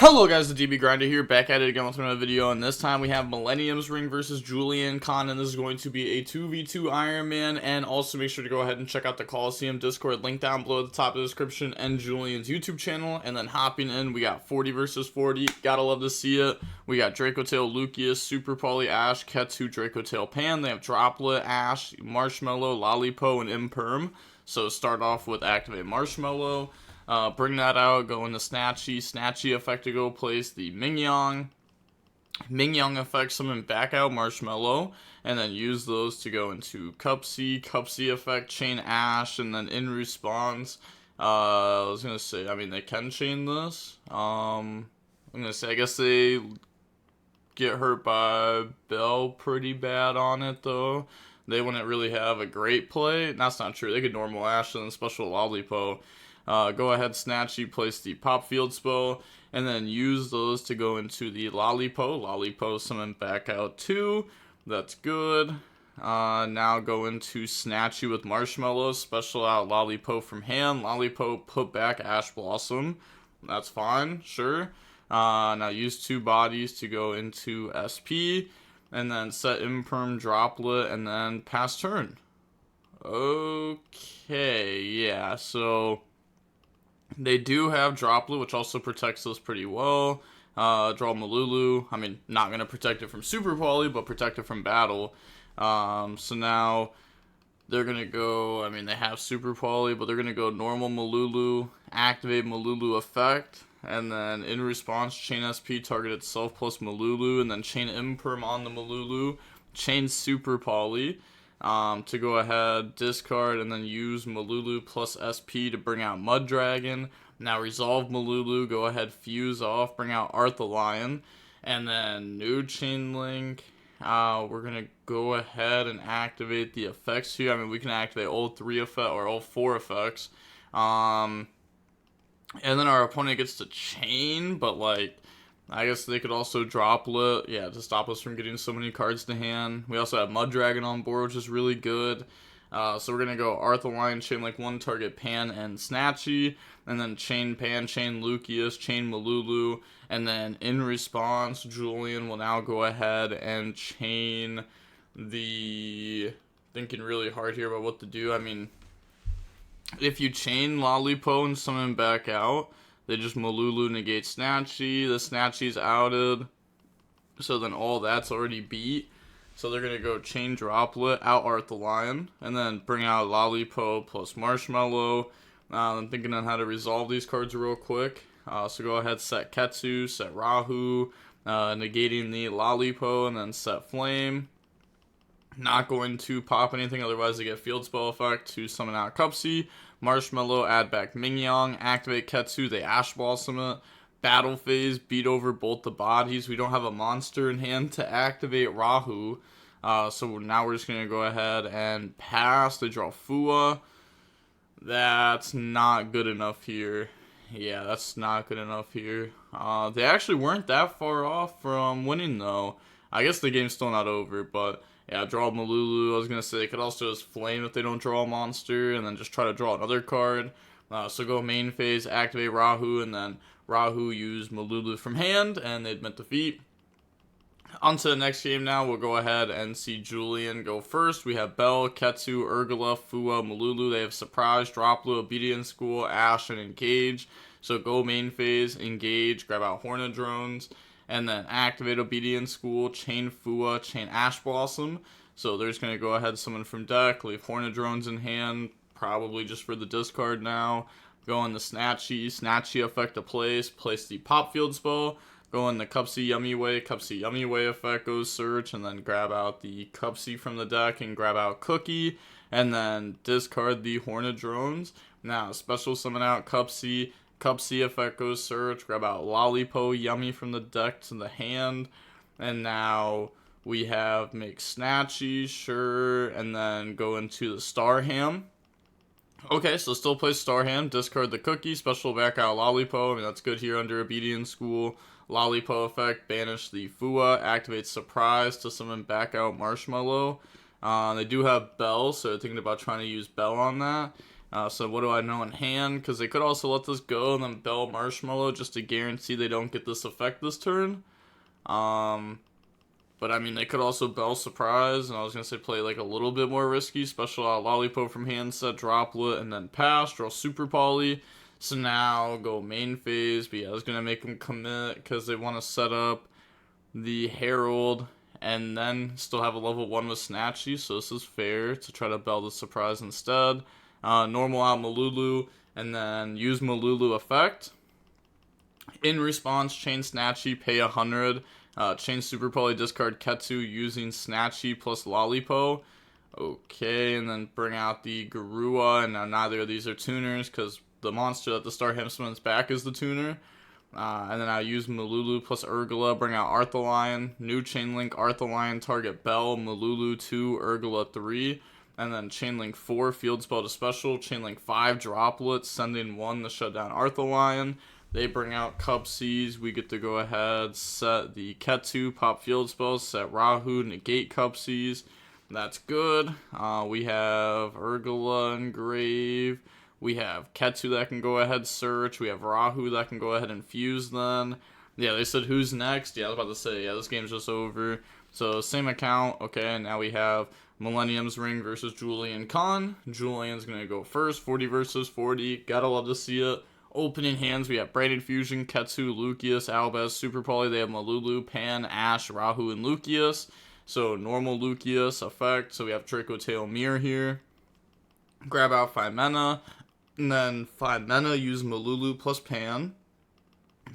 Hello guys, the DB Grinder here, back at it again with another video, and this time we have Millennium's Ring versus Julian Khan, and this is going to be a 2v2 Iron Man, and also make sure to go ahead and check out the Coliseum Discord, link down below at the top of the description, and Julian's YouTube channel. And then hopping in, we got 40 versus 40, gotta love to see it. We got Dracotail, Lucius, Super Poly, Ash, Ketsu, Dracotail, Pan. They have Droplet, Ash, Marshmallow, Lollipo, and Imperm. So start off with Activate Marshmallow. Bring that out, go into Snatchy effect to go place the Mingyong effect, summon back out Marshmallow, and then use those to go into Cupsy effect, chain Ash, and then in response, I was gonna say, I mean, they can chain this, I'm gonna say, I guess they get hurt by Bell pretty bad on it, though. They wouldn't really have a great play. That's not true, they could normal Ash and then special Lollipo. Go ahead, Snatchy, place the Pop Field spell, and then use those to go into the Lollipo, summon back out too. That's good. Now go into Snatchy with Marshmallow, special out Lollipo from hand, Lollipo, put back Ash Blossom. That's fine, sure. Now use two bodies to go into SP, and then set Imperm, Droplet, and then pass turn. Okay, yeah, so they do have Droplet, which also protects us pretty well. Draw Malulu. I mean, not going to protect it from Super Poly, but protect it from battle. So now they're going to go, I mean, they have Super Poly, but they're going to go normal Malulu, activate Malulu effect, and then in response, chain SP, target itself plus Malulu, and then chain Imperm on the Malulu, chain Super Poly. To go ahead, discard, and then use Malulu plus SP to bring out Mud Dragon. Now resolve Malulu, go ahead, fuse off, bring out Arthalion, and then new chain link. We're gonna go ahead and activate the effects here. I mean, we can activate all three effects or all four effects. And then our opponent gets to chain, but like, I guess they could also Droplet, yeah, to stop us from getting so many cards to hand. We also have Mud Dragon on board, which is really good. So we're going to go Arthalion, chain like one target Pan and Snatchy, and then chain Pan, chain Lucius, chain Malulu, and then in response, Julian will now go ahead and chain the... Thinking really hard here about what to do. I mean, if you chain Lollipo and summon back out, they just Malulu negate Snatchy. The Snatchy's outed. So then all that's already beat. So they're going to go chain Droplet, out Arthalion, and then bring out Lollipo plus Marshmallow. I'm thinking on how to resolve these cards real quick. So go ahead, set Ketsu, set Rahu, negating the Lollipo, and then set Flame. Not going to pop anything, otherwise they get field spell effect to summon out Cupsy. Marshmallow, add back Mingyong, activate Ketsu, they Ash Blossom it. Battle phase, beat over both the bodies. We don't have a monster in hand to activate Rahu. So now we're just going to go ahead and pass. They draw Fua. That's not good enough here. Yeah, that's not good enough here. They actually weren't that far off from winning, though. I guess the game's still not over, but... yeah, draw Malulu. I was going to say, they could also just Flame if they don't draw a monster, and then just try to draw another card. So go main phase, activate Rahu, and then Rahu use Malulu from hand, and they admit defeat. On to the next game now. We'll go ahead and see Julian go first. We have Bell, Ketsu, Urgula, Fua, Malulu. They have Surprise, Droplet, Obedience School, Ash, and Engage. So go main phase, engage, grab out Hornadrones, and then activate Obedience School, chain Fua, chain Ash Blossom. So they're just going to go ahead, summon from deck, leave Hornadrones in hand, probably just for the discard now. Go in the Snatchy effect to place the Pop Field spell. Go in the Cupsy Yummy Way effect goes search, and then grab out the Cupsy from the deck and grab out Cookie, and then discard the Hornadrones. Now, special summon out Cupsy effect goes search, grab out Lollipo, Yummy from the deck to the hand, and now we have make Snatchy, sure, and then go into the Starham. Okay, so still play Starham, discard the Cookie, special back out Lollipo, I mean that's good here under Obedience School. Lollipo effect, banish the Fua, activate Surprise to summon back out Marshmallow. They do have Bell, so thinking about trying to use Bell on that. So what do I know in hand? Because they could also let this go and then Bell Marshmallow just to guarantee they don't get this effect this turn. But I mean, they could also Bell Surprise, and I was going to say play like a little bit more risky. Special Lollipop from hand, set Droplet, and then pass, draw Super Poly. So now go main phase, but yeah, I was going to make them commit because they want to set up the Herald and then still have a level 1 with Snatchy, so this is fair to try to Bell the Surprise instead. Normal out Malulu, and then use Malulu effect. In response, chain Snatchy, pay 100. Chain Super Poly, discard Ketsu using Snatchy plus Lollipo. Okay, and then bring out the Garua, and now neither of these are tuners because the monster that the Star Hamsman's back is the tuner. And then I use Malulu plus Urgula, bring out Arthalion, new Chainlink, Arthalion, target Bell, Malulu 2, Urgula 3, and then Chainlink 4, field spell to special, Chainlink 5, droplets, sending 1 to shut down Arthalion. They bring out Cupseas, we get to go ahead, set the Ketsu, pop field spells, set Rahu, negate Cupseas. That's good. We have Urgula Engrave. We have Ketsu that can go ahead search. We have Rahu that can go ahead and fuse then. Yeah, they said who's next? Yeah, I was about to say, yeah, this game's just over. So, same account. Okay, and now we have Millennium's Ring versus Julian Khan. Julian's going to go first, 40 versus 40. Gotta love to see it. Opening hands, we have Braided Fusion, Ketsu, Lucius, Albaz, Super Poly. They have Malulu, Pan, Ash, Rahu, and Lucius. So, normal Lucius effect. So, we have Dracotail Mirror here. Grab out 5 mana. And then 5 mana, use Malulu plus Pan.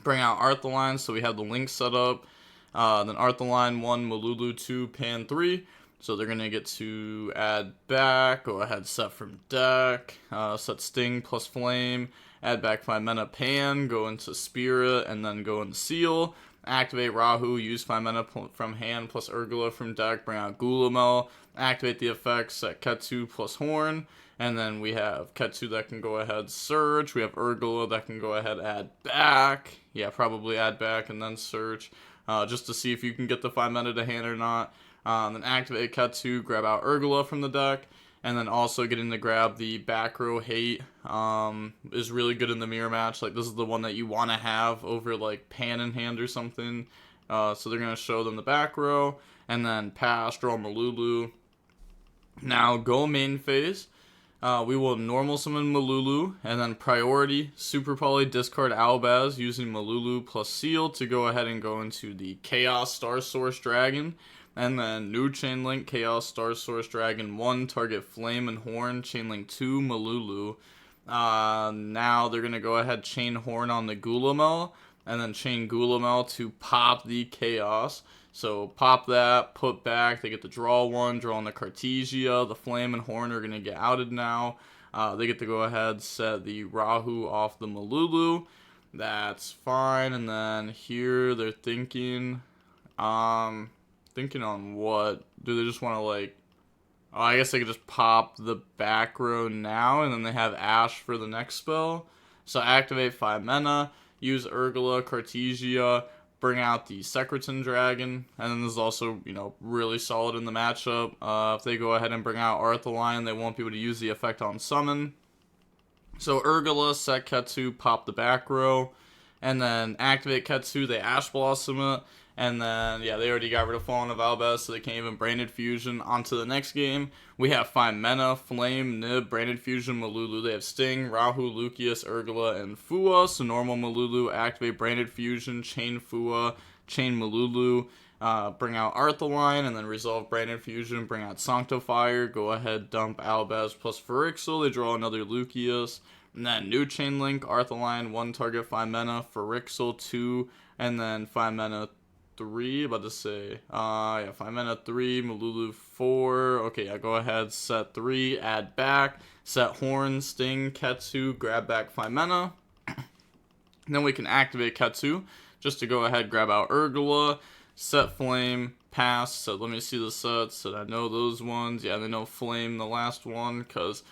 Bring out Arthalion, so we have the link set up. Then Arthalion 1, Malulu 2, Pan 3. So they're going to get to add back, go ahead, set from deck, set Sting plus Flame, add back 5 mana Pan, go into Spirit, and then go into Seal. Activate Rahu, use 5 mana from hand plus Urgula from deck, bring out Gulamel, activate the effects, set Ketsu plus Horn. And then we have Ketsu that can go ahead search. We have Urgula that can go ahead add back. Yeah, probably add back and then search. Just to see if you can get the 5 mana to hand or not. Then activate Ketsu, grab out Urgula from the deck. And then also getting to grab the back row hate is really good in the mirror match. Like, this is the one that you want to have over, like, Pan in hand or something. So they're going to show them the back row. And then pass, draw Malulu. Now, go main phase. We will normal summon Malulu, and then priority, Super Poly, discard Albaz, using Malulu plus Seal to go ahead and go into the Chaos Star Source Dragon. And then new Chainlink, Chaos Star Source Dragon 1, target Flame and Horn, Chainlink 2, Malulu. Now they're going to go ahead, chain Horn on the Gulamel, and then chain Gulamel to pop the Chaos. So pop that, put back, they get to draw 1, draw on the Cartesia, the Flame and Horn are going to get outed now. They get to go ahead, set the Rahu off the Malulu. That's fine, and then here they're thinking on what? Do they just want to, like, oh, I guess they could just pop the back row now, and then they have Ash for the next spell. So activate 5 mana, use Urgula, Cartesia, bring out the Secretan Dragon, and then this is also, really solid in the matchup. If they go ahead and bring out Arthalion, they won't be able to use the effect on summon. So Urgula, set Ketsu, pop the back row, and then activate Ketsu, they Ash Blossom it, and then, yeah, they already got rid of Fallen of Albaz, so they can't even Branded Fusion. On to the next game. We have 5 mana, Flame, Nib, Branded Fusion, Malulu. They have Sting, Rahu, Lucius, Urgula, and Fua. So normal Malulu, activate Branded Fusion, chain Fua, chain Malulu, bring out Arthalion, and then resolve Branded Fusion, bring out Sanctifier, go ahead, dump Albaz plus Phyrexial. They draw another Lucius. And then new Chainlink, Arthalion, 1 target, 5 mana, Phyrexial, 2, and then 5 mana, 3, about to say, 5 mana, 3, Malulu, 4, okay, yeah, go ahead, set 3, add back, set Horn, Sting, Ketsu, grab back 5 mana, then we can activate Ketsu, just to go ahead, grab out Urgula, set Flame, pass, so let me see the sets, so I know those ones, yeah, they know Flame, the last one, because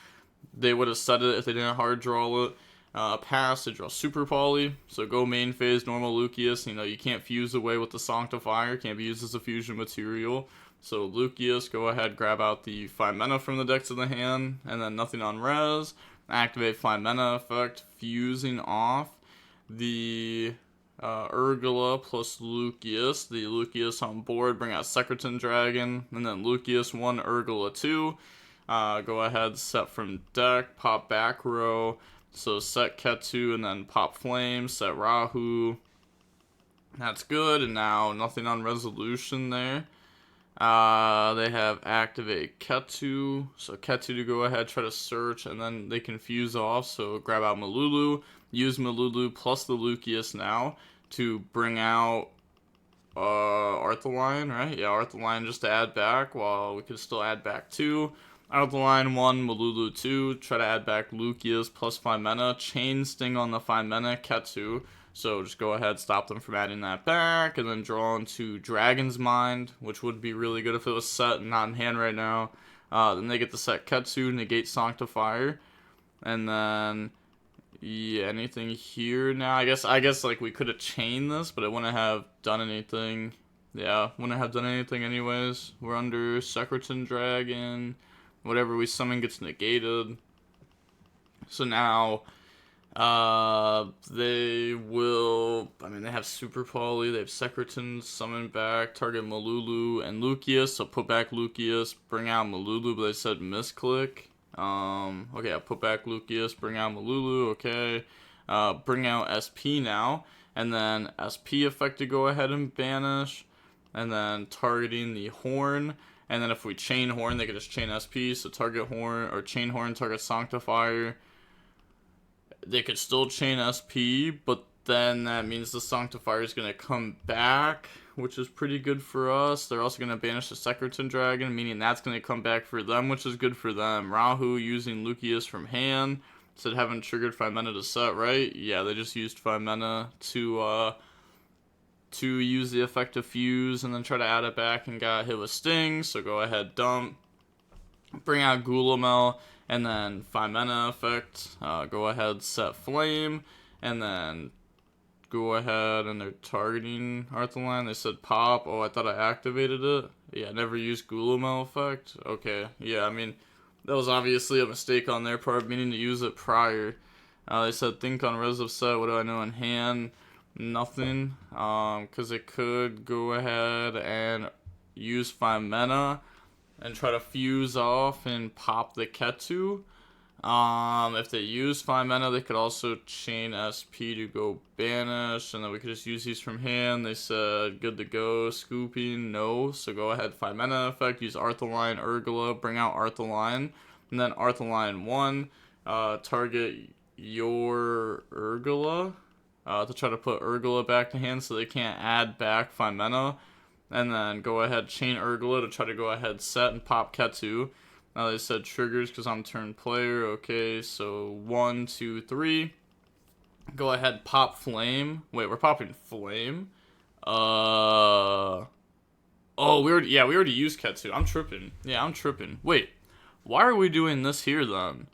they would have set it if they didn't hard draw it. Pass to draw Super Poly. So go main phase, normal Lucius. You can't fuse away with the Sanctifier. Can't be used as a fusion material. So Lucius, go ahead, grab out the 5 mana from the deck to the hand. And then nothing on res. activate Find Mana effect, fusing off the Urgula plus Lucius. The Lucius on board, bring out Secretin Dragon, and then Lucius 1, Urgula 2. Go ahead, set from deck, pop back row. So set Ketu and then pop Flame, set Rahu. That's good, and now nothing on resolution there. They have activate Ketu, so Ketu to go ahead, try to search, and then they can fuse off, so grab out Malulu, use Malulu plus the Lucius now to bring out Arthaline, right? Yeah, Arthaline just to add back, while we could still add back 2. Arthaline 1, Malulu 2, try to add back Lucius plus 5 mana, Chain Sting on the 5 mana, Ketu. So just go ahead, stop them from adding that back, and then draw into Dragon's Mind, which would be really good if it was set and not in hand right now. Then they get to set Ketsu, negate Sanctifier, and then yeah, anything here now? I guess like we could have chained this, but it wouldn't have done anything. Yeah, wouldn't have done anything anyways. We're under Secretin Dragon. Whatever we summon gets negated. So now. They will, I mean, they have Super Poly, they have Secretin, summon back, target Malulu and Lucius, so put back Lucius, bring out Malulu, but they said misclick. Okay, I'll put back Lucius, bring out Malulu, okay. Bring out SP now, and then SP effect to go ahead and banish, and then targeting the Horn, and then if we chain Horn, they could just chain SP, so target Horn, or chain Horn, target Sanctifier. They could still chain SP, but then that means the Sanctifier is going to come back, which is pretty good for us. They're also going to banish the Secretin Dragon, meaning that's going to come back for them, which is good for them. Rahu using Lucius from hand. Said haven't triggered 5 mana to set, right? Yeah, they just used 5 mana to use the effect of Fuse and then try to add it back and got hit with Sting. So go ahead, dump. Bring out Gulamel. And then 5 mana effect, go ahead, set Flame, and then go ahead, and they're targeting Arthaline. They said pop. Oh, I thought I activated it. Yeah, never used Gulamel effect. Okay, yeah, I mean, that was obviously a mistake on their part, meaning to use it prior. They said think on res of set. What do I know in hand? Nothing, because it could go ahead and use 5 mana. And try to fuse off and pop the Ketu. If they use 5 mana, they could also chain SP to go banish, and then we could just use these from hand. They said good to go. Scooping, no. So go ahead, 5 mana effect. Use Arthaline, Urgula, bring out Arthaline, and then Arthaline 1. Target your Urgula to try to put Urgula back to hand, so they can't add back 5 mana. And then go ahead, chain Urgula to try to go ahead, set and pop Ketu. Now they said triggers because I'm turn player. Okay, so 1, 2, 3. Go ahead, pop Flame. Wait, we're popping Flame. Oh, we already used Ketu. I'm tripping. Yeah, I'm tripping. Wait, why are we doing this here then?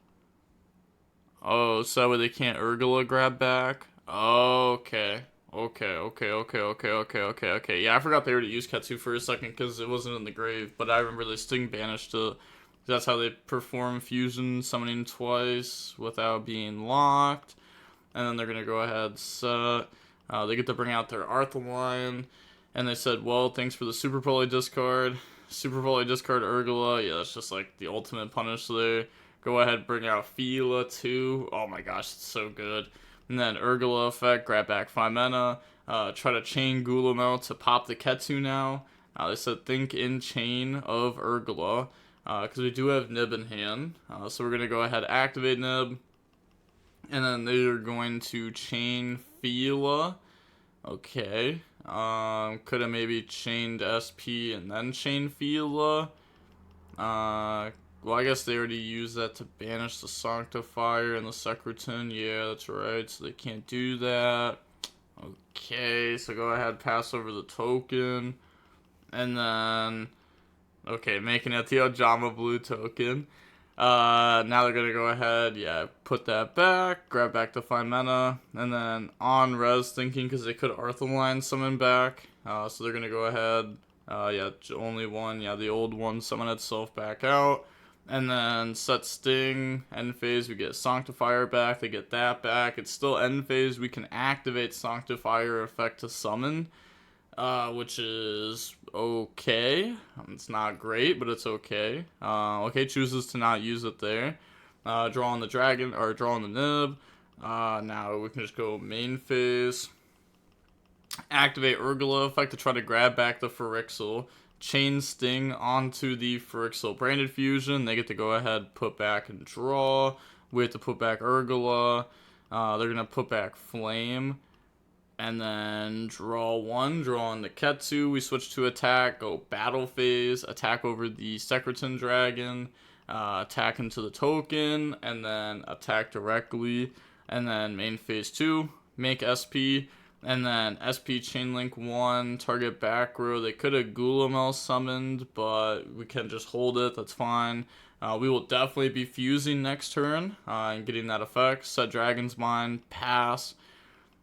Oh, so that way they can't Urgula grab back. Okay. Okay. Yeah, I forgot they already used Ketsu for a second because it wasn't in the grave, but I remember they Sting banished it. That's how they perform fusion, summoning twice without being locked. And then they're going to go ahead, set. They get to bring out their Arthaline. And they said, well, thanks for the Super Poly discard. Super Poly discard Urgula. Yeah, that's just like the ultimate punish there. Go ahead, bring out Fila too. Oh my gosh, it's so good. And then Urgula effect, grab back 5 mana. Try to chain Gulamel to pop the Ketu now. They said think in chain of Urgula. Because we do have Nib in hand. So we're going to go ahead activate Nib. And then they're going to chain Fila. Okay. Could have maybe chained SP and then chain Fila. Well, I guess they already used that to banish the Sanctifier and the Secretin. Yeah, that's right. So they can't do that. Okay, so go ahead, pass over the token. And then, okay, making it the Ojama Blue token. Now they're going to go ahead, yeah, put that back, grab back the 5 mana. And then on res thinking, because they could Arthaline summon back. So they're going to go ahead, yeah, only one. Yeah, the old one summon itself back out. And then set Sting, end phase, we get Sanctifier back, they get that back. It's still end phase, we can activate Sanctifier effect to summon, which is okay. It's not great, but it's okay. Okay, chooses to not use it there. Draw on the dragon, or draw on the nib. Now we can just go main phase. Activate Urgula effect to try to grab back the Phyrexial. Chain Sting onto the Phyrexial Branded Fusion. They get to go ahead, put back, and draw. We have to put back Urgula. They're going to put back Flame. And then draw one. Draw on the Ketsu. We switch to attack. Go battle phase. Attack over the Secretan Dragon. Attack into the token. And then attack directly. And then main phase 2. Make SP. And then SP Chainlink 1, target back row. They could have Gulamel summoned, but we can just hold it. That's fine. We will definitely be fusing next turn and getting that effect. Set Dragon's Mind, pass.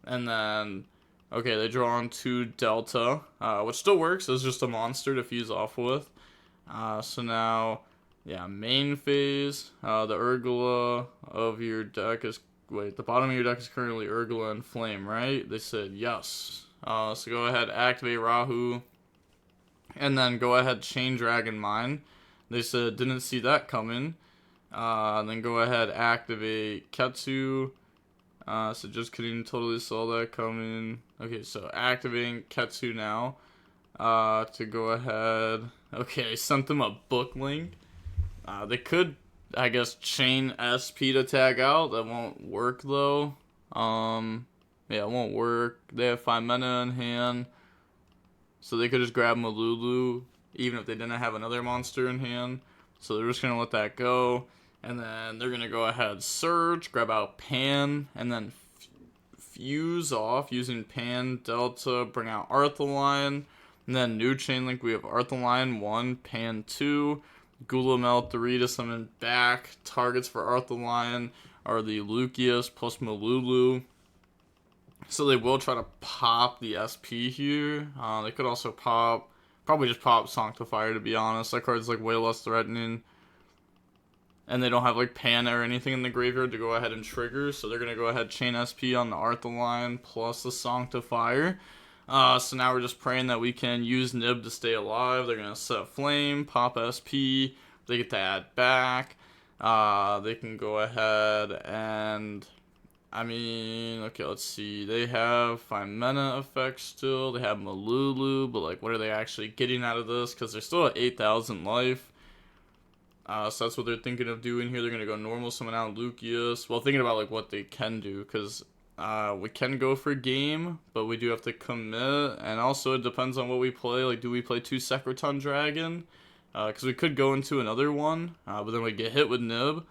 And then, okay, they draw on 2 Delta, which still works. It's just a monster to fuse off with. So now, yeah, main phase. The Urgula of your deck is... Wait, the bottom of your deck is currently Urgula and Flame, right? They said yes. So go ahead, activate Rahu. And then go ahead, chain Dragon Mine. They said didn't see that coming. Then go ahead, activate Ketsu. So just kidding, totally saw that coming. Okay, so activating Ketsu now. To go ahead. Okay, sent them a book link. They could... I guess chain SP to tag out. That won't work though. Yeah, it won't work. They have 5 mana in hand, so they could just grab Malulu even if they didn't have another monster in hand. So they're just gonna let that go, and then they're gonna go ahead, search, grab out Pan, and then fuse off using Pan Delta. Bring out Arthaline, and then new chain link. We have Arthaline 1, Pan 2. Gulamel 3 to summon back. Targets for Arthaline are the Lucius plus Malulu. So they will try to pop the SP here. They could also probably just pop Sanctifier, to be honest. That card's like way less threatening. And they don't have like Pana or anything in the graveyard to go ahead and trigger. So they're going to go ahead chain SP on the Arthaline plus the Sanctifier. So now we're just praying that we can use Nib to stay alive. They're going to set Flame, pop SP. They get to add back. They can go ahead and... I mean, okay, let's see. They have 5 mana effects still. They have Malulu, but like, what are they actually getting out of this? Because they're still at 8,000 life. So that's what they're thinking of doing here. They're going to go normal summon out Lucius. Well, thinking about like what they can do, because... we can go for game, but we do have to commit, and also it depends on what we play. Like, do we play 2 Secretan Dragon? Because we could go into another one, but then we get hit with Nib.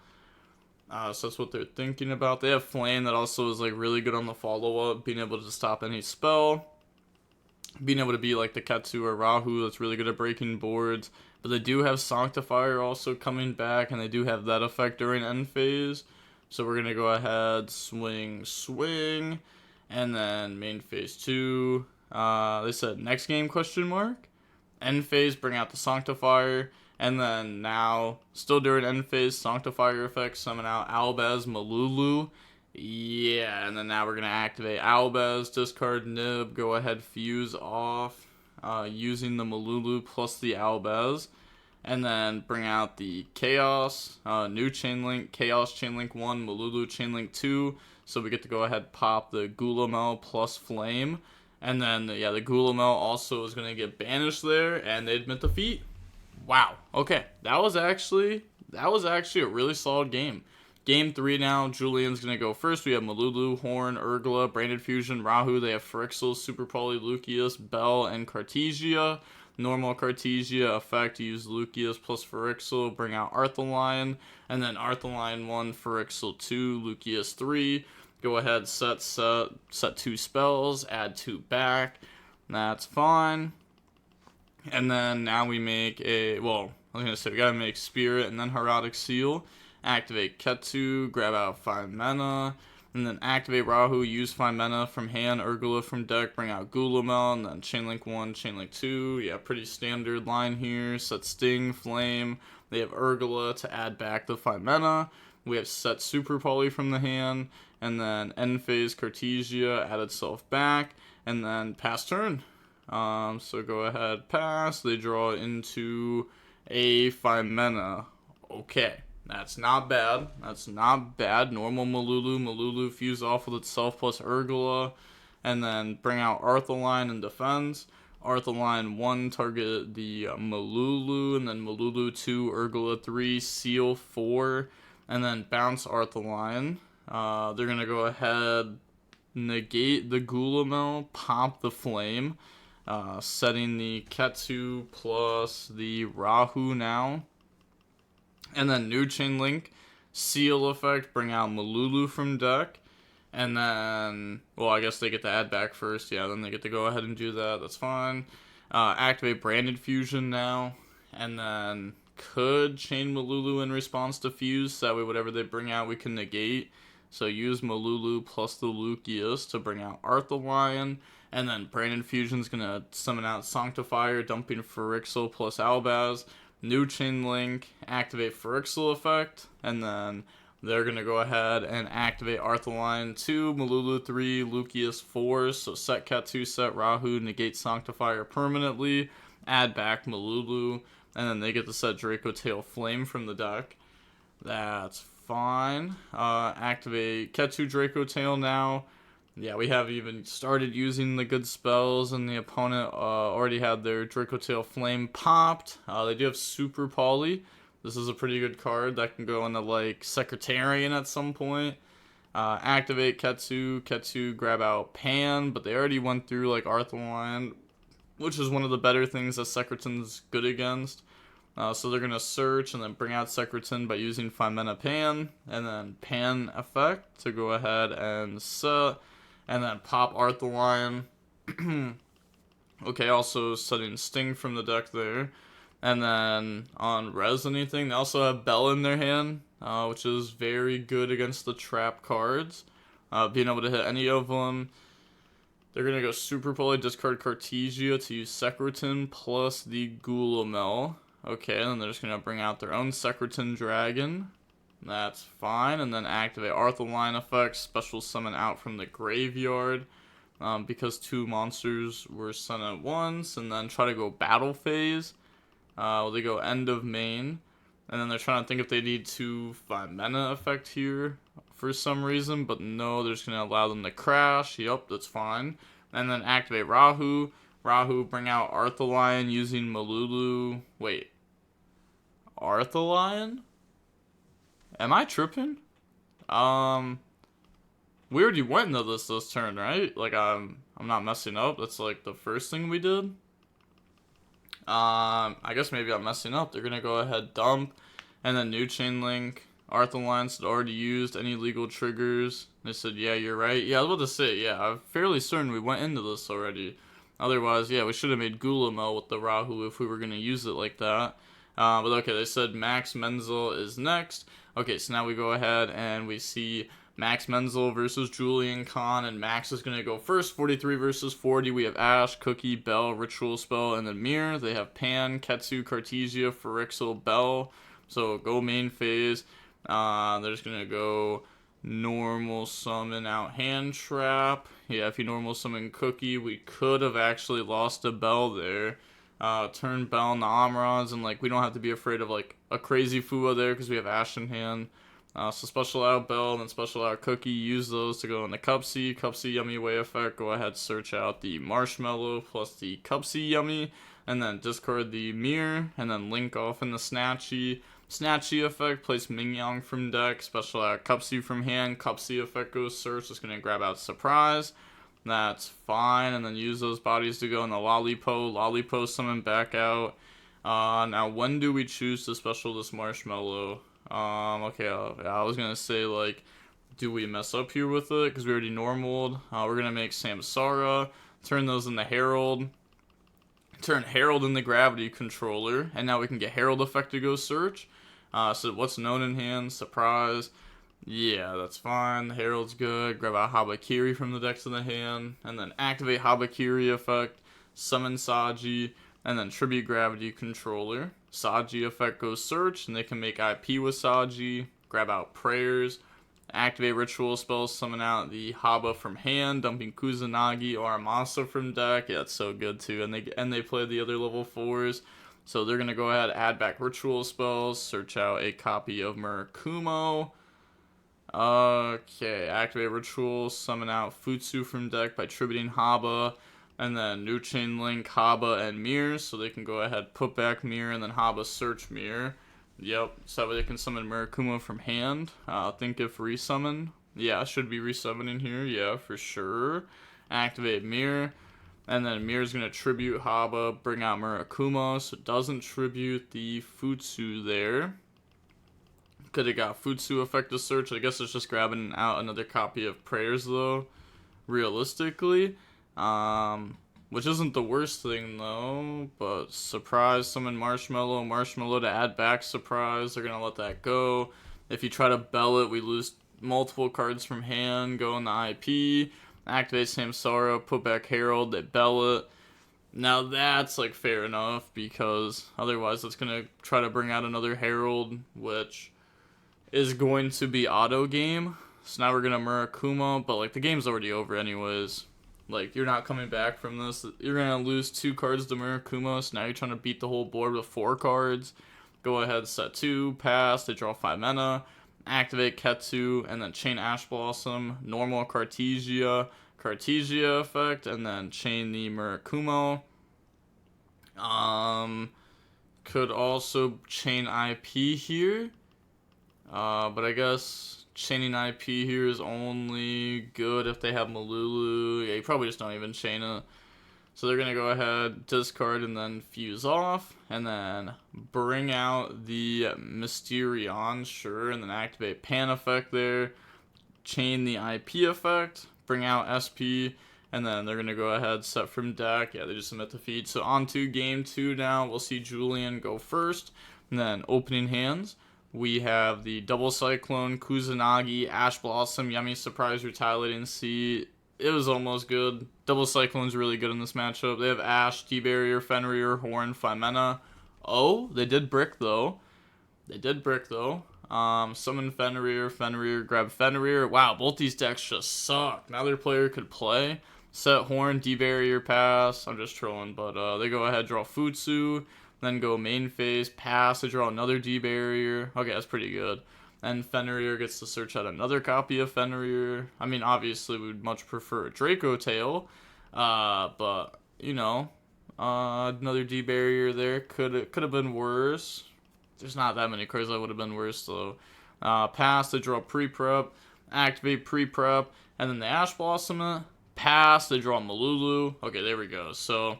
So that's what they're thinking about. They have Flame that also is like really good on the follow-up, being able to stop any spell. Being able to be like the Ketsu or Rahu that's really good at breaking boards. But they do have Sanctifier also coming back, and they do have that effect during end phase. So we're going to go ahead, swing, and then main phase 2. They said next game, question mark. End phase, bring out the Sanctifier. And then now, still during end phase, Sanctifier effect, summon out Albaz, Malulu. Yeah, and then now we're going to activate Albaz, discard Nib, go ahead, fuse off, using the Malulu plus the Albaz. And then bring out the Chaos, new Chainlink, Chaos Chainlink 1, Malulu Chainlink 2. So we get to go ahead pop the Gulamel plus Flame. And then, yeah, the Gulamel also is going to get banished there, and they admit defeat. Wow. Okay, that was actually a really solid game. Game 3 now, Julian's going to go first. We have Malulu, Horn, Urgla, Branded Fusion, Rahu. They have Phyrexial, Super Poly, Lucius, Bell, and Cartesia. Normal Cartesia effect, use Lucius plus Phyrexial, bring out Arthaline, and then Arthaline 1, Phyrexial 2, Lucius 3. Go ahead, set 2 spells, add 2 back. That's fine. And then now we make a, well, I was going to say, we got to make Spirit and then Herodic Seal. Activate Ketsu, grab out 5 mana. And then activate Rahu, use 5 mana from hand, Urgula from deck, bring out Gulamel, and then Chainlink 1, Chainlink 2. Yeah, pretty standard line here. Set Sting, Flame. They have Urgula to add back the 5 mana. We have set Super Poly from the hand, and then End Phase Cartesia add itself back, and then pass turn. So go ahead, pass. They draw into a 5 mana. Okay, that's not bad. That's not bad. Normal Malulu. Malulu fuse off with itself plus Urgula, and then bring out Arthaline and defense. Arthaline 1, target the Malulu, and then Malulu 2, Urgula 3, Seal 4, and then bounce Arthaline. They're going to go ahead, negate the Gulamel, pop the Flame, setting the Ketsu plus the Rahu now. And then new Chainlink, Seal effect, bring out Malulu from deck. And then, well, I guess they get to add back first. Yeah, then they get to go ahead and do that. That's fine. Activate Branded Fusion now. And then could chain Malulu in response to Fuse. So that way whatever they bring out, we can negate. So use Malulu plus the Lucius to bring out Arthaline. And then Branded Fusion's going to summon out Sanctifier, dumping Phyrexial plus Albaz. New Chainlink, activate Phyrexial effect. And then they're going to go ahead and activate Arthaline 2, Malulu 3, Lucius 4. So set Ketsu, set Rahu, negate Sanctifier permanently, add back Malulu, and then they get to set Dracotail Flame from the deck. That's fine. Activate Ketsu Dracotail now. Yeah, we have even started using the good spells, and the opponent already had their Dracotail Flame popped. They do have Super Poly. This is a pretty good card that can go into, like, Secretarian at some point. Activate Ketsu, grab out Pan, but they already went through, like, Arthaline, which is one of the better things that Secretan's good against. So they're going to search and then bring out Secretan by using 5 mana Pan, and then Pan effect to go ahead and set, and then pop Arthaline. Okay, also setting Sting from the deck there. And then on res anything, they also have Bell in their hand, which is very good against the trap cards. Being able to hit any of them. They're going to go Super Poly, discard Cartesia to use Secretan plus the Gulamel. Okay, and then they're just going to bring out their own Secretan Dragon. That's fine. And then activate Arthaline effects, special summon out from the graveyard. Because 2 monsters were sent at once. And then try to go Battle Phase. They go end of main, and then they're trying to think if they need to 5 mana effect here for some reason, but no, they're just going to allow them to crash. Yep, that's fine. And then activate Rahu. Rahu, bring out Arthaline using Malulu. Wait. Arthaline? Am I tripping? We already went into this turn, right? Like, I'm not messing up. That's, like, the first thing we did. I guess maybe I'm messing up. They're gonna go ahead, dump, and then new Chainlink. Arthalines had already used any legal triggers. They said, yeah, you're right. Yeah, I was about to say, yeah, I'm fairly certain we went into this already. Otherwise, yeah, we should have made Gulamel with the Rahu if we were gonna use it like that. But okay, they said Max Menzel is next. Okay, so now we go ahead and we see Max Menzel versus Julian Kahn, and Max is going to go first, 43 versus 40. We have Ash, Cookie, Bell, Ritual Spell, and then Mirror. They have Pan, Ketsu, Cartesia, Phyrexial, Bell. So go main phase. They're just going to go normal summon out Hand Trap. Yeah, if you normal summon Cookie, we could have actually lost a Bell there. Turn Bell into Amrons, and like we don't have to be afraid of like a crazy Fua there because we have Ash in hand. So special out Bell and then special out Cookie. Use those to go into Cupsy. Cupsy Yummy Way effect. Go ahead, search out the Marshmallow plus the Cupsy Yummy. And then discard the Mirror. And then link off in the Snatchy. Snatchy effect. Place Mingyang from deck. Special out Cupsy from hand. Cupsy effect goes search. Just going to grab out Surprise. That's fine. And then use those bodies to go in the Lollipo. Lollipo summon back out. Now when do we choose to special this Marshmallow? Okay, I was gonna say, like, do we mess up here with it? Because we already normaled. We're gonna make Samsara, turn those into Herald, turn Herald into Gravity Controller, and now we can get Herald effect to go search. So what's known in hand, Surprise, Yeah, that's fine. The Herald's good. Grab out Habakiri from the deck to the hand, and then activate Habakiri effect, summon Saji, and then tribute Gravity Controller. Saji effect goes search, and they can make IP with Saji. Grab out Prayers, activate Ritual spells, summon out the Haba from hand, dumping Kusanagi or Amasa from deck. Yeah, it's so good too. And they play the other level 4s. So they're gonna go ahead, add back Ritual spells, search out a copy of Murakumo. Okay, activate Ritual, summon out Futsu from deck by tributing Haba, and then New Chain Link, Haba, and Mirror, so they can go ahead, put back Mirror, and then Haba search Mirror. Yep, so that way they can summon Murakumo from hand. Think if resummon. Yeah, should be resummoning here, yeah, for sure. Activate Mirror, and then Mirror's going to tribute Haba, bring out Murakumo, so it doesn't tribute the Futsu there. Could have got Futsu effective search. I guess it's just grabbing out another copy of Prayers though, realistically. Which isn't the worst thing though, but surprise summon Marshmallow to add back surprise. They're gonna let that go. If you try to bell it, we lose multiple cards from hand, go in the IP, activate Samsara, put back Herald, they bell it. Now that's like fair enough, because otherwise it's gonna try to bring out another Herald, which is going to be auto game. So now we're gonna Murakumo, but like the game's already over anyways. Like, you're not coming back from this. You're gonna lose 2 cards to Murakumo, so now you're trying to beat the whole board with 4 cards. Go ahead, set 2, pass, they draw 5 mana, activate Ketsu, and then chain Ash Blossom, normal Cartesia effect, and then chain the Murakumo. Could also chain IP here. But I guess chaining IP here is only good if they have Malulu. Yeah, you probably just don't even chain it. So they're going to go ahead, discard, and then fuse off. And then bring out the Mysterion, sure. And then activate Pan effect there. Chain the IP effect. Bring out SP. And then they're going to go ahead, set from deck. Yeah, they just submit the feed. So on to game 2 now. We'll see Julian go first. And then opening hands. We have the Double Cyclone, Kusanagi, Ash Blossom, Yummy Surprise, Retaliating Sea. It was almost good. Double Cyclone's really good in this matchup. They have Ash, T-Barrier, Fenrir, Horn, Femena. Oh, they did brick though. Summon Fenrir, grab Fenrir. Wow, both these decks just suck. Now their player could play. Set Horn, D-Barrier, pass. I'm just trolling, but they go ahead, draw Futsu. Then go main phase, pass, to draw another D-Barrier. Okay, that's pretty good. And Fenrir gets to search out another copy of Fenrir. I mean, obviously, we would much prefer a Dracotail. But, you know, another D-Barrier there. Could have been worse. There's not that many cards that would have been worse, though. Pass, to draw pre-prep. Activate pre-prep. And then the Ash Blossom it. Pass, to draw Malulu. Okay, there we go. So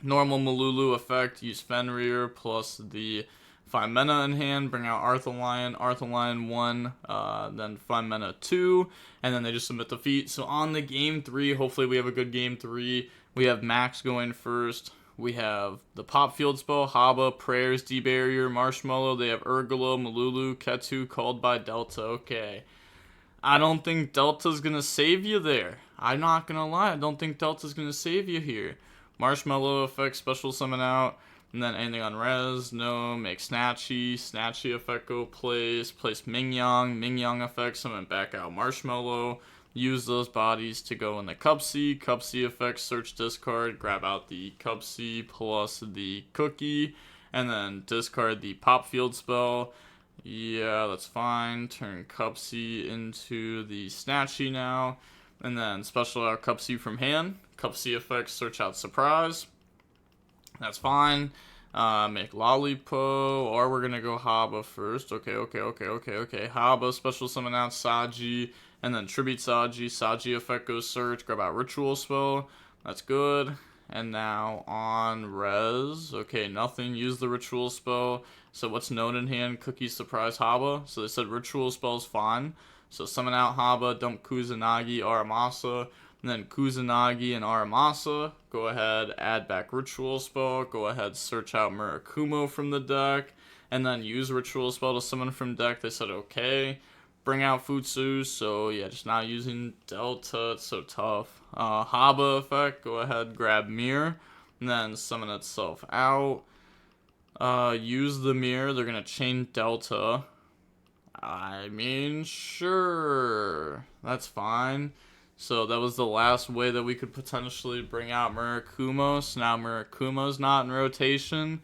normal Malulu effect, use Fenrir plus the 5 mana in hand, bring out Arthur-Lion 1, then 5 mana 2, and then they just submit the feat. So on the game 3, hopefully we have a good game 3. We have Max going first. We have the Pop Field spell, Haba, Prayers, D-Barrier, Marshmallow. They have Urgula, Malulu, Ketsu, called by Delta. Okay. I don't think Delta's going to save you there. I'm not going to lie. I don't think Delta's going to save you here. Marshmallow effect, special summon out, and then anything on res, no, make Snatchy effect go place Mingyang effect, summon back out Marshmallow, use those bodies to go in the Cupsy effect, search discard, grab out the Cupsy plus the Cookie, and then discard the Pop Field spell. Yeah, that's fine, turn Cupsy into the Snatchy now, and then special out Cupsy from hand. Cupsy effect, search out surprise. That's fine. Make Lollipo, or we're gonna go Haba first. Okay. Haba, special summon out Saji, and then tribute Saji. Saji effect goes search, grab out Ritual spell. That's good. And now on res, okay, nothing. Use the Ritual spell. So what's known in hand? Cookie, surprise, Haba. So they said Ritual spell's fine. So summon out Haba, dump Kusanagi, Aramasa. And then Kusanagi and Aramasa, go ahead, add back Ritual spell, go ahead, search out Murakumo from the deck, and then use Ritual spell to summon from deck. They said okay. bring out Futsu. So yeah, just not using Delta. It's so tough. Haba effect. Go ahead, grab Mirror, and then summon itself out. Use the Mirror. They're gonna chain Delta. I mean, sure, that's fine. So that was the last way that we could potentially bring out Murakumo. So now Murakumo's not in rotation.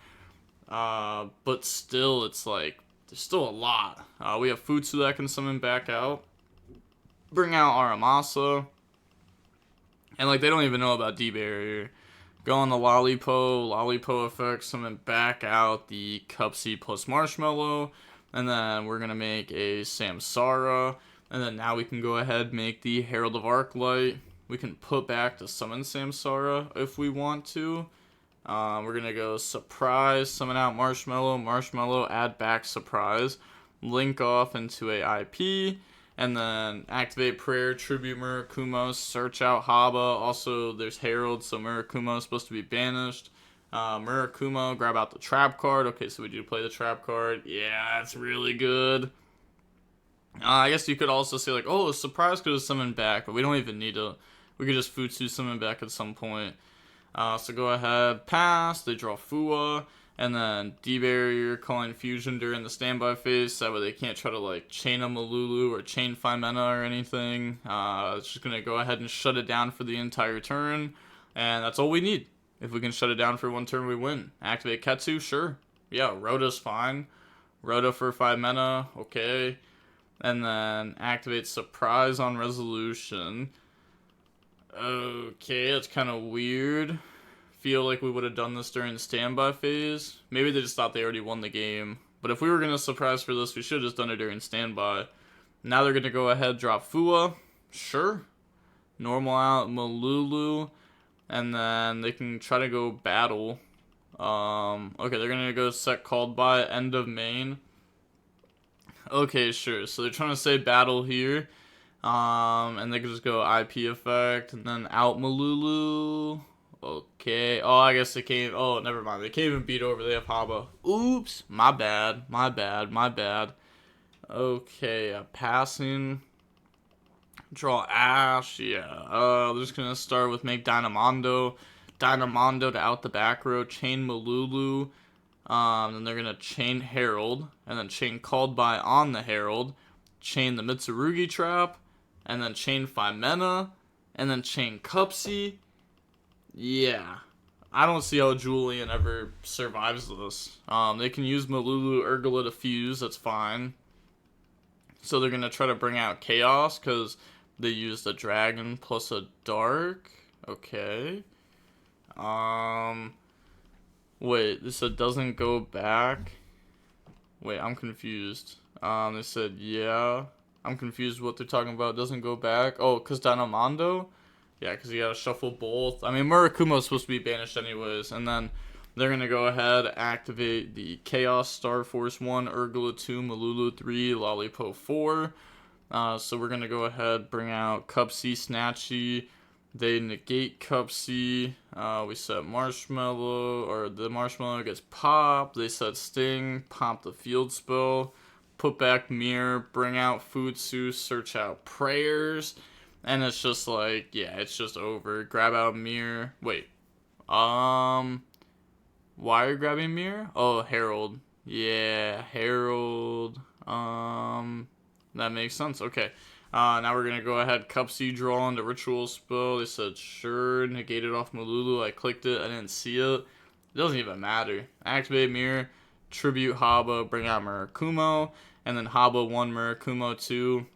But still, it's like, there's still a lot. We have Futsu that can summon back out. Bring out Aramasa. And like, they don't even know about D-Barrier. Go on the Lollipo effect, summon back out the Cupsy plus Marshmallow. And then we're going to make a Samsara. And then now we can go ahead and make the Herald of Arclight. We can put back to summon Samsara if we want to. We're going to go Surprise, summon out Marshmallow, add back Surprise. Link off into a IP. And then activate Prayer, Tribute Murakumo, search out Haba. Also, there's Herald, so Murakumo is supposed to be banished. Murakumo, grab out the trap card. Okay, so we do play the trap card. Yeah, that's really good. I guess you could also say, like, oh, Surprise could have summoned back, but we don't even need to. We could just Futsu summon back at some point. So go ahead, pass. They draw Fua, and then D-Barrier, calling Fusion during the standby phase. That way they can't try to, like, chain a Malulu or chain Femena or anything. It's just going to go ahead and shut it down for the entire turn, and that's all we need. If we can shut it down for one turn, we win. Activate Ketsu, sure. Yeah, Rhoda's fine. Rhoda for 5 mana, okay. And then activate Surprise on Resolution. Okay, that's kind of weird. Feel like we would have done this during the standby phase. Maybe they just thought they already won the game. But if we were going to surprise for this, we should have just done it during standby. Now they're going to go ahead, drop Fua. Sure. Normal out Malulu. And then they can try to go battle. Okay, they're going to go set called by end of main. Okay, sure. So they're trying to say battle here. And they can just go IP effect and then out Malulu. Okay. Oh, I guess they can't. Oh, never mind. They can't even beat over. They have Haba. Oops. My bad. Okay. Passing. Draw Ash. Yeah. They're just going to start with make Dynamondo. Dynamondo to out the back row. Chain Malulu. Then they're going to chain Herald, and then chain Called By on the Herald, chain the Mitsurugi Trap, and then chain Femena, and then chain Cupsy. Yeah. I don't see how Julian ever survives this. They can use Malulu Urgula to fuse, that's fine. So they're going to try to bring out Chaos, because they used a Dragon plus a Dark. Okay. Wait, this said doesn't go back. Wait, I'm confused. They said, yeah. I'm confused what they're talking about. Doesn't go back. Oh, because Dynamondo? Yeah, because you gotta shuffle both. I mean, Murakumo's supposed to be banished anyways. And then they're going to go ahead, activate the Chaos Star Force 1, Urgula 2, Malulu 3, Lollipo 4. So we're going to go ahead, bring out Cupsy, Snatchy. They negate Cupsy. We set Marshmallow, or the Marshmallow gets popped. They set Sting, pop the field spell, put back Mirror, bring out Futsu, search out Prayers, and it's just like, yeah, it's just over. Grab out Mirror. Wait. Why are you grabbing Mirror? Oh, Herald. Yeah, Herald. That makes sense. Okay. Now we're going to go ahead, Cupsy, draw into Ritual Spell. They said, sure, negated off Malulu. I clicked it. I didn't see it. It doesn't even matter. Activate Mirror, Tribute Haba, bring out Murakumo, and then Haba 1, Murakumo 2.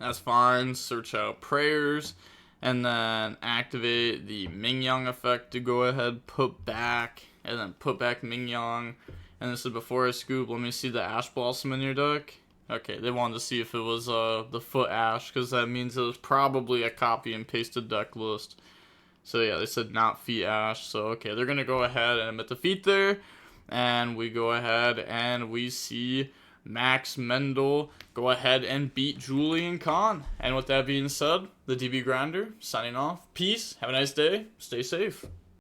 That's fine. Search out Prayers, and then activate the Mingyang effect to go ahead, put back, and then put back Mingyang. And this is before I scoop. Let me see the Ash Blossom in your deck. Okay, they wanted to see if it was the Foot Ash, because that means it was probably a copy and pasted deck list. So yeah, they said not Feet Ash. So okay, they're going to go ahead and admit defeat there. And we go ahead and we see Max Mendel go ahead and beat Julian Kahn. And with that being said, the DB Grinder signing off. Peace. Have a nice day. Stay safe.